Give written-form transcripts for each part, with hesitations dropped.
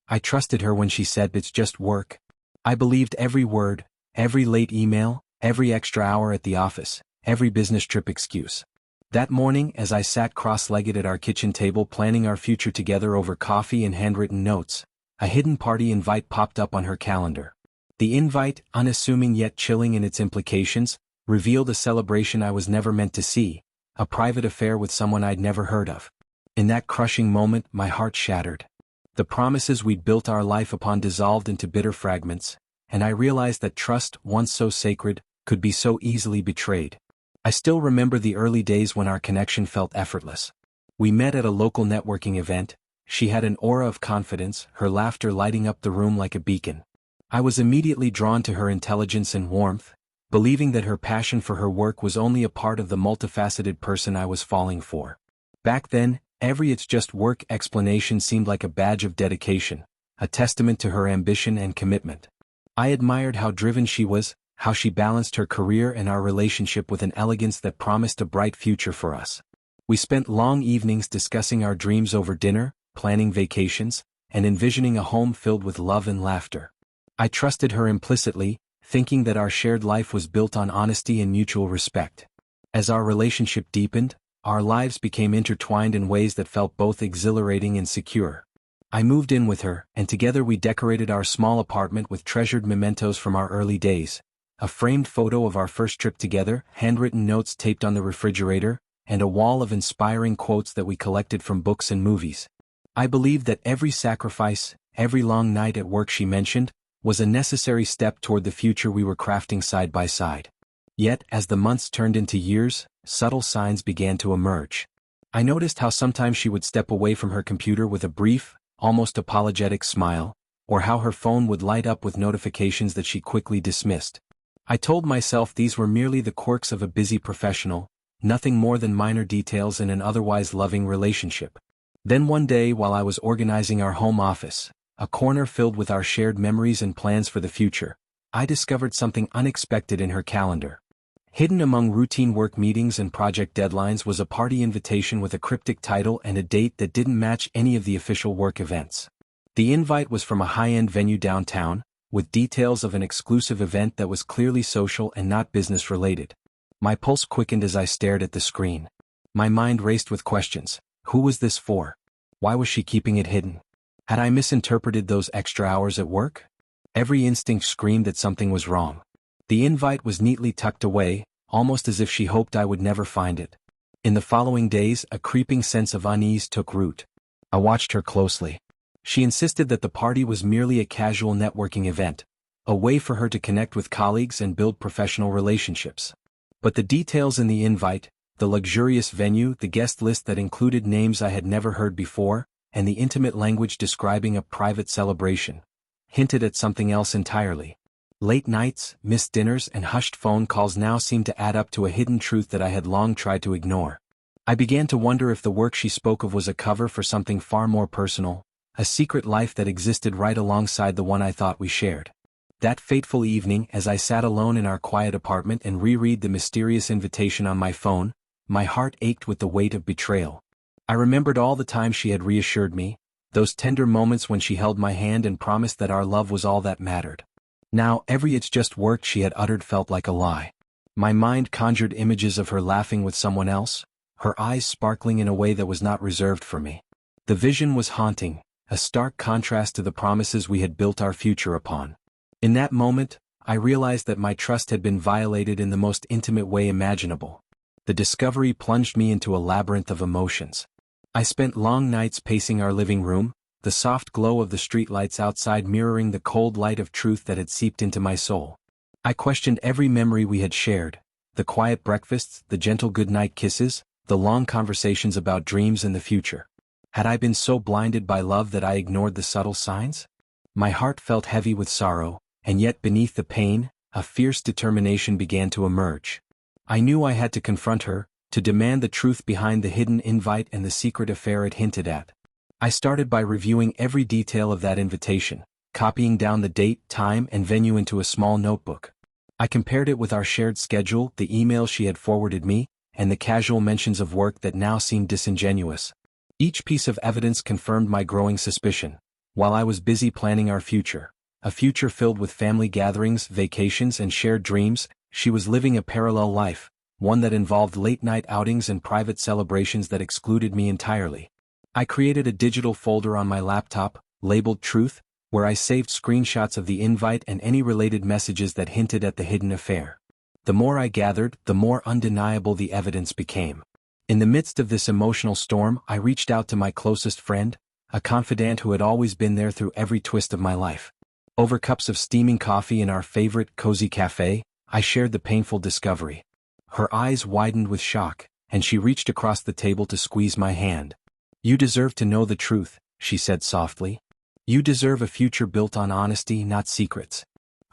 I trusted her when she said it's just work. I believed every word, every late email, every extra hour at the office, every business trip excuse. That morning, as I sat cross-legged at our kitchen table planning our future together over coffee and handwritten notes, a hidden party invite popped up on her calendar. The invite, unassuming yet chilling in its implications, revealed a celebration I was never meant to see, a private affair with someone I'd never heard of. In that crushing moment, my heart shattered. The promises we'd built our life upon dissolved into bitter fragments, and I realized that trust, once so sacred, could be so easily betrayed. I still remember the early days when our connection felt effortless. We met at a local networking event. She had an aura of confidence, her laughter lighting up the room like a beacon. I was immediately drawn to her intelligence and warmth, believing that her passion for her work was only a part of the multifaceted person I was falling for. Back then, every "it's just work" explanation seemed like a badge of dedication, a testament to her ambition and commitment. I admired how driven she was, how she balanced her career and our relationship with an elegance that promised a bright future for us. We spent long evenings discussing our dreams over dinner, planning vacations, and envisioning a home filled with love and laughter. I trusted her implicitly, thinking that our shared life was built on honesty and mutual respect. As our relationship deepened, our lives became intertwined in ways that felt both exhilarating and secure. I moved in with her, and together we decorated our small apartment with treasured mementos from our early days: a framed photo of our first trip together, handwritten notes taped on the refrigerator, and a wall of inspiring quotes that we collected from books and movies. I believed that every sacrifice, every long night at work she mentioned, was a necessary step toward the future we were crafting side by side. Yet, as the months turned into years, subtle signs began to emerge. I noticed how sometimes she would step away from her computer with a brief, almost apologetic smile, or how her phone would light up with notifications that she quickly dismissed. I told myself these were merely the quirks of a busy professional, nothing more than minor details in an otherwise loving relationship. Then one day, while I was organizing our home office, a corner filled with our shared memories and plans for the future, I discovered something unexpected in her calendar. Hidden among routine work meetings and project deadlines was a party invitation with a cryptic title and a date that didn't match any of the official work events. The invite was from a high-end venue downtown, with details of an exclusive event that was clearly social and not business-related. My pulse quickened as I stared at the screen. My mind raced with questions. Who was this for? Why was she keeping it hidden? Had I misinterpreted those extra hours at work? Every instinct screamed that something was wrong. The invite was neatly tucked away, almost as if she hoped I would never find it. In the following days, a creeping sense of unease took root. I watched her closely. She insisted that the party was merely a casual networking event, a way for her to connect with colleagues and build professional relationships. But the details in the invite, the luxurious venue, the guest list that included names I had never heard before, and the intimate language describing a private celebration, hinted at something else entirely. Late nights, missed dinners, and hushed phone calls now seemed to add up to a hidden truth that I had long tried to ignore. I began to wonder if the work she spoke of was a cover for something far more personal, a secret life that existed right alongside the one I thought we shared. That fateful evening, as I sat alone in our quiet apartment and reread the mysterious invitation on my phone, my heart ached with the weight of betrayal. I remembered all the times she had reassured me, those tender moments when she held my hand and promised that our love was all that mattered. Now, every "it's just work" she had uttered felt like a lie. My mind conjured images of her laughing with someone else, her eyes sparkling in a way that was not reserved for me. The vision was haunting, a stark contrast to the promises we had built our future upon. In that moment, I realized that my trust had been violated in the most intimate way imaginable. The discovery plunged me into a labyrinth of emotions. I spent long nights pacing our living room, the soft glow of the streetlights outside mirroring the cold light of truth that had seeped into my soul. I questioned every memory we had shared, the quiet breakfasts, the gentle goodnight kisses, the long conversations about dreams and the future. Had I been so blinded by love that I ignored the subtle signs? My heart felt heavy with sorrow, and yet beneath the pain, a fierce determination began to emerge. I knew I had to confront her, to demand the truth behind the hidden invite and the secret affair it hinted at. I started by reviewing every detail of that invitation, copying down the date, time, and venue into a small notebook. I compared it with our shared schedule, the emails she had forwarded me, and the casual mentions of work that now seemed disingenuous. Each piece of evidence confirmed my growing suspicion. While I was busy planning our future, a future filled with family gatherings, vacations, and shared dreams, she was living a parallel life, one that involved late-night outings and private celebrations that excluded me entirely. I created a digital folder on my laptop, labeled Truth, where I saved screenshots of the invite and any related messages that hinted at the hidden affair. The more I gathered, the more undeniable the evidence became. In the midst of this emotional storm, I reached out to my closest friend, a confidant who had always been there through every twist of my life. Over cups of steaming coffee in our favorite cozy cafe, I shared the painful discovery. Her eyes widened with shock, and she reached across the table to squeeze my hand. "You deserve to know the truth," she said softly. "You deserve a future built on honesty, not secrets."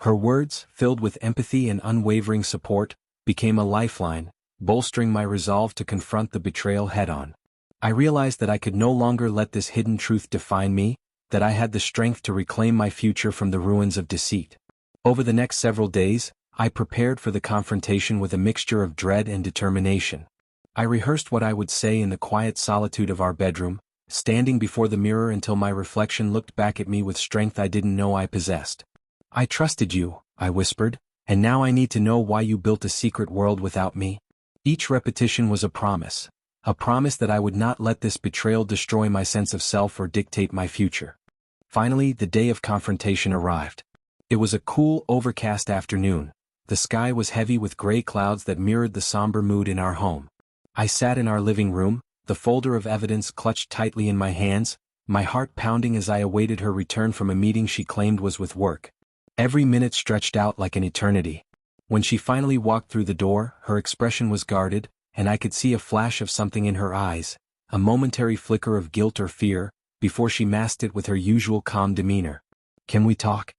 Her words, filled with empathy and unwavering support, became a lifeline, bolstering my resolve to confront the betrayal head-on. I realized that I could no longer let this hidden truth define me, that I had the strength to reclaim my future from the ruins of deceit. Over the next several days, I prepared for the confrontation with a mixture of dread and determination. I rehearsed what I would say in the quiet solitude of our bedroom, standing before the mirror until my reflection looked back at me with strength I didn't know I possessed. "I trusted you," I whispered, "and now I need to know why you built a secret world without me." Each repetition was a promise that I would not let this betrayal destroy my sense of self or dictate my future. Finally, the day of confrontation arrived. It was a cool, overcast afternoon. The sky was heavy with gray clouds that mirrored the somber mood in our home. I sat in our living room, the folder of evidence clutched tightly in my hands, my heart pounding as I awaited her return from a meeting she claimed was with work. Every minute stretched out like an eternity. When she finally walked through the door, her expression was guarded, and I could see a flash of something in her eyes, a momentary flicker of guilt or fear, before she masked it with her usual calm demeanor. "Can we talk?"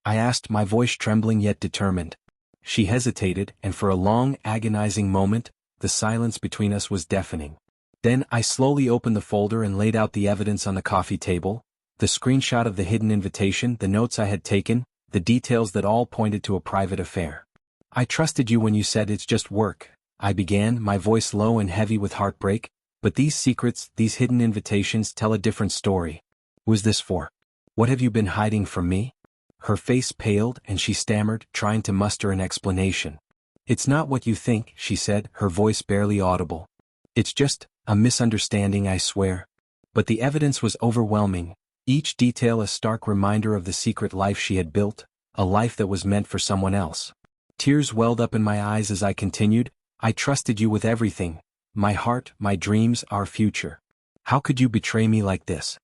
I asked, my voice trembling yet determined. She hesitated, and for a long, agonizing moment, the silence between us was deafening. Then I slowly opened the folder and laid out the evidence on the coffee table, the screenshot of the hidden invitation, the notes I had taken, the details that all pointed to a private affair. "I trusted you when you said it's just work," I began, my voice low and heavy with heartbreak, "but these secrets, these hidden invitations tell a different story. Who's this for? What have you been hiding from me?" Her face paled and she stammered, trying to muster an explanation. "It's not what you think," she said, her voice barely audible. "It's just a misunderstanding, I swear." But the evidence was overwhelming, each detail a stark reminder of the secret life she had built, a life that was meant for someone else. Tears welled up in my eyes as I continued, "I trusted you with everything, my heart, my dreams, our future. How could you betray me like this?"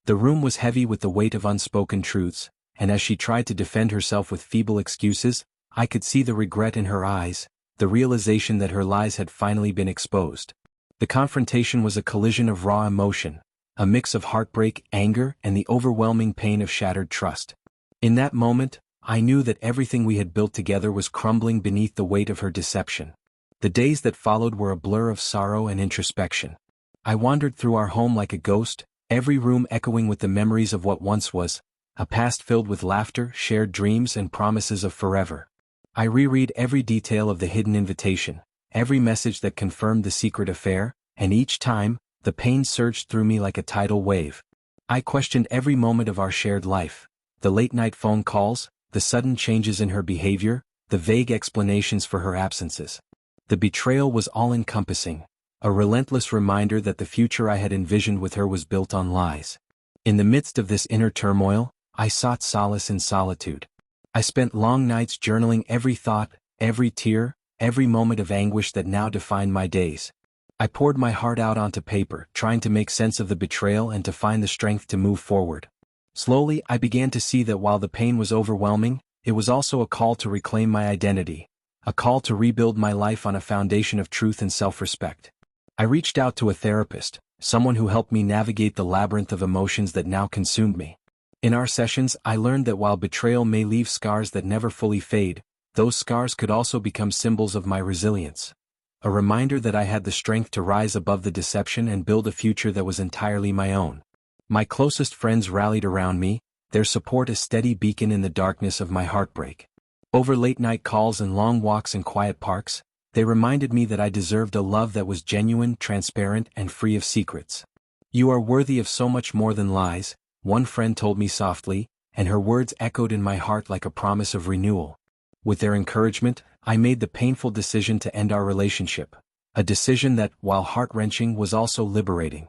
The room was heavy with the weight of unspoken truths, and as she tried to defend herself with feeble excuses, I could see the regret in her eyes, the realization that her lies had finally been exposed. The confrontation was a collision of raw emotion, a mix of heartbreak, anger, and the overwhelming pain of shattered trust. In that moment, I knew that everything we had built together was crumbling beneath the weight of her deception. The days that followed were a blur of sorrow and introspection. I wandered through our home like a ghost, every room echoing with the memories of what once was, a past filled with laughter, shared dreams, and promises of forever. I reread every detail of the hidden invitation, every message that confirmed the secret affair, and each time, the pain surged through me like a tidal wave. I questioned every moment of our shared life, the late-night phone calls, the sudden changes in her behavior, the vague explanations for her absences. The betrayal was all-encompassing, a relentless reminder that the future I had envisioned with her was built on lies. In the midst of this inner turmoil, I sought solace in solitude. I spent long nights journaling every thought, every tear, every moment of anguish that now defined my days. I poured my heart out onto paper, trying to make sense of the betrayal and to find the strength to move forward. Slowly, I began to see that while the pain was overwhelming, it was also a call to reclaim my identity, a call to rebuild my life on a foundation of truth and self-respect. I reached out to a therapist, someone who helped me navigate the labyrinth of emotions that now consumed me. In our sessions, I learned that while betrayal may leave scars that never fully fade, those scars could also become symbols of my resilience. A reminder that I had the strength to rise above the deception and build a future that was entirely my own. My closest friends rallied around me, their support a steady beacon in the darkness of my heartbreak. Over late-night calls and long walks in quiet parks, they reminded me that I deserved a love that was genuine, transparent, and free of secrets. "You are worthy of so much more than lies," one friend told me softly, and her words echoed in my heart like a promise of renewal. With their encouragement, I made the painful decision to end our relationship. A decision that, while heart-wrenching, was also liberating.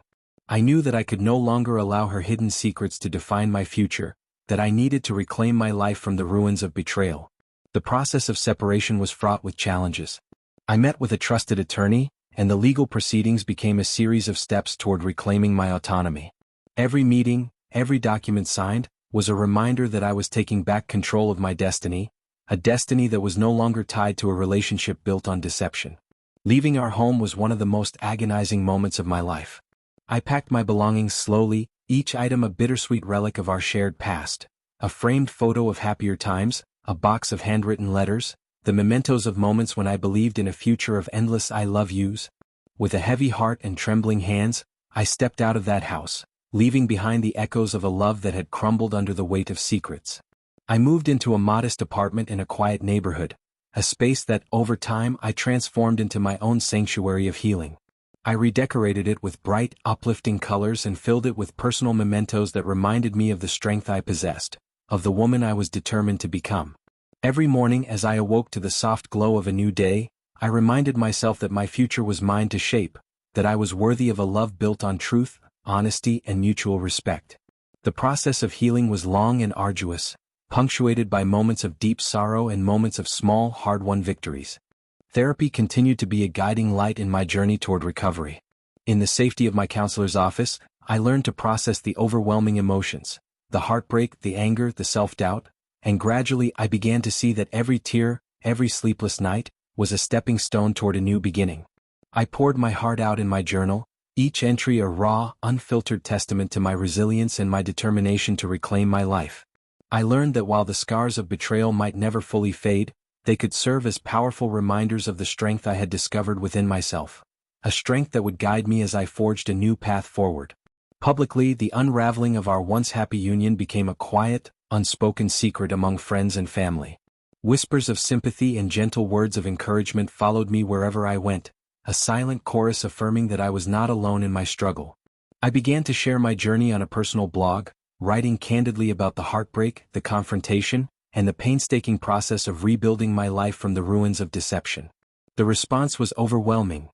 I knew that I could no longer allow her hidden secrets to define my future, that I needed to reclaim my life from the ruins of betrayal. The process of separation was fraught with challenges. I met with a trusted attorney, and the legal proceedings became a series of steps toward reclaiming my autonomy. Every meeting, every document signed, was a reminder that I was taking back control of my destiny, a destiny that was no longer tied to a relationship built on deception. Leaving our home was one of the most agonizing moments of my life. I packed my belongings slowly, each item a bittersweet relic of our shared past, a framed photo of happier times, a box of handwritten letters, the mementos of moments when I believed in a future of endless I love yous. With a heavy heart and trembling hands, I stepped out of that house, leaving behind the echoes of a love that had crumbled under the weight of secrets. I moved into a modest apartment in a quiet neighborhood, a space that, over time, I transformed into my own sanctuary of healing. I redecorated it with bright, uplifting colors and filled it with personal mementos that reminded me of the strength I possessed, of the woman I was determined to become. Every morning as I awoke to the soft glow of a new day, I reminded myself that my future was mine to shape, that I was worthy of a love built on truth, honesty, and mutual respect. The process of healing was long and arduous, punctuated by moments of deep sorrow and moments of small, hard-won victories. Therapy continued to be a guiding light in my journey toward recovery. In the safety of my counselor's office, I learned to process the overwhelming emotions, the heartbreak, the anger, the self-doubt, and gradually I began to see that every tear, every sleepless night, was a stepping stone toward a new beginning. I poured my heart out in my journal, each entry a raw, unfiltered testament to my resilience and my determination to reclaim my life. I learned that while the scars of betrayal might never fully fade, they could serve as powerful reminders of the strength I had discovered within myself. A strength that would guide me as I forged a new path forward. Publicly, the unraveling of our once happy union became a quiet, unspoken secret among friends and family. Whispers of sympathy and gentle words of encouragement followed me wherever I went, a silent chorus affirming that I was not alone in my struggle. I began to share my journey on a personal blog, writing candidly about the heartbreak, the confrontation, and the painstaking process of rebuilding my life from the ruins of deception. The response was overwhelming.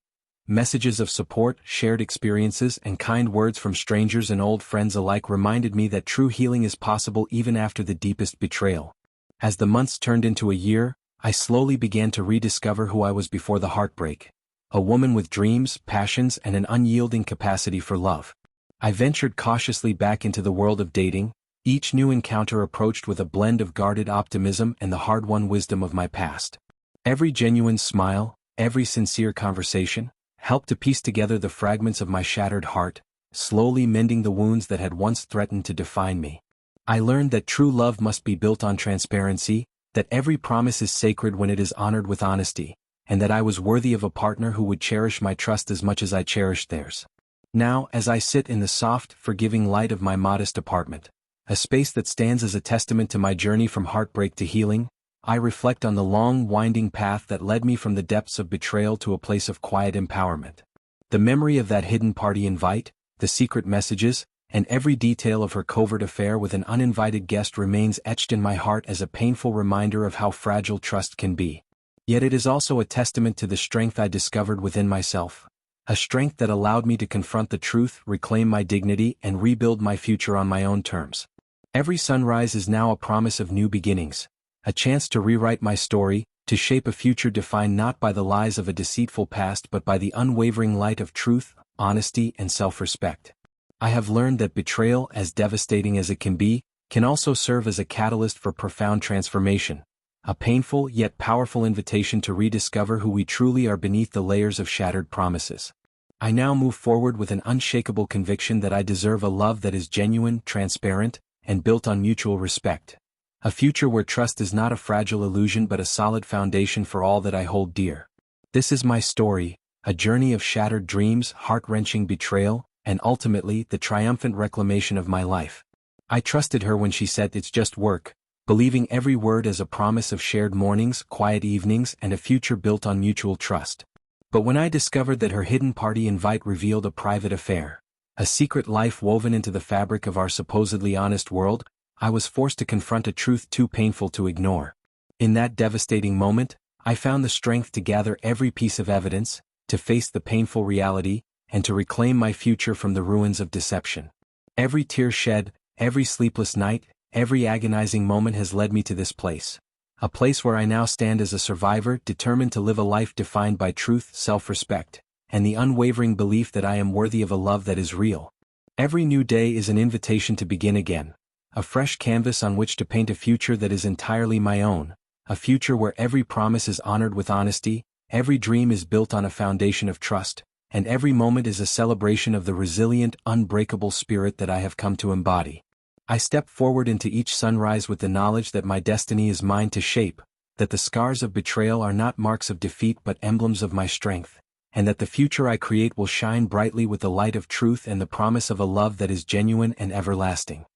Messages of support, shared experiences, and kind words from strangers and old friends alike reminded me that true healing is possible even after the deepest betrayal. As the months turned into a year, I slowly began to rediscover who I was before the heartbreak. A woman with dreams, passions, and an unyielding capacity for love. I ventured cautiously back into the world of dating, each new encounter approached with a blend of guarded optimism and the hard-won wisdom of my past. Every genuine smile, every sincere conversation, helped to piece together the fragments of my shattered heart, slowly mending the wounds that had once threatened to define me. I learned that true love must be built on transparency, that every promise is sacred when it is honored with honesty, and that I was worthy of a partner who would cherish my trust as much as I cherished theirs. Now, as I sit in the soft, forgiving light of my modest apartment, a space that stands as a testament to my journey from heartbreak to healing, I reflect on the long, winding path that led me from the depths of betrayal to a place of quiet empowerment. The memory of that hidden party invite, the secret messages, and every detail of her covert affair with an uninvited guest remains etched in my heart as a painful reminder of how fragile trust can be. Yet it is also a testament to the strength I discovered within myself, a strength that allowed me to confront the truth, reclaim my dignity, and rebuild my future on my own terms. Every sunrise is now a promise of new beginnings, a chance to rewrite my story, to shape a future defined not by the lies of a deceitful past but by the unwavering light of truth, honesty, and self-respect. I have learned that betrayal, as devastating as it can be, can also serve as a catalyst for profound transformation, a painful yet powerful invitation to rediscover who we truly are beneath the layers of shattered promises. I now move forward with an unshakable conviction that I deserve a love that is genuine, transparent, and built on mutual respect. A future where trust is not a fragile illusion but a solid foundation for all that I hold dear. This is my story, a journey of shattered dreams, heart-wrenching betrayal, and ultimately the triumphant reclamation of my life. I trusted her when she said it's just work, believing every word as a promise of shared mornings, quiet evenings, and a future built on mutual trust. But when I discovered that her hidden party invite revealed a private affair, A secret life woven into the fabric of our supposedly honest world. I was forced to confront a truth too painful to ignore. In that devastating moment, I found the strength to gather every piece of evidence, to face the painful reality, and to reclaim my future from the ruins of deception. Every tear shed, every sleepless night, every agonizing moment has led me to this place. A place where I now stand as a survivor, determined to live a life defined by truth, self-respect, and the unwavering belief that I am worthy of a love that is real. Every new day is an invitation to begin again, a fresh canvas on which to paint a future that is entirely my own, a future where every promise is honored with honesty, every dream is built on a foundation of trust, and every moment is a celebration of the resilient, unbreakable spirit that I have come to embody. I step forward into each sunrise with the knowledge that my destiny is mine to shape, that the scars of betrayal are not marks of defeat but emblems of my strength, and that the future I create will shine brightly with the light of truth and the promise of a love that is genuine and everlasting.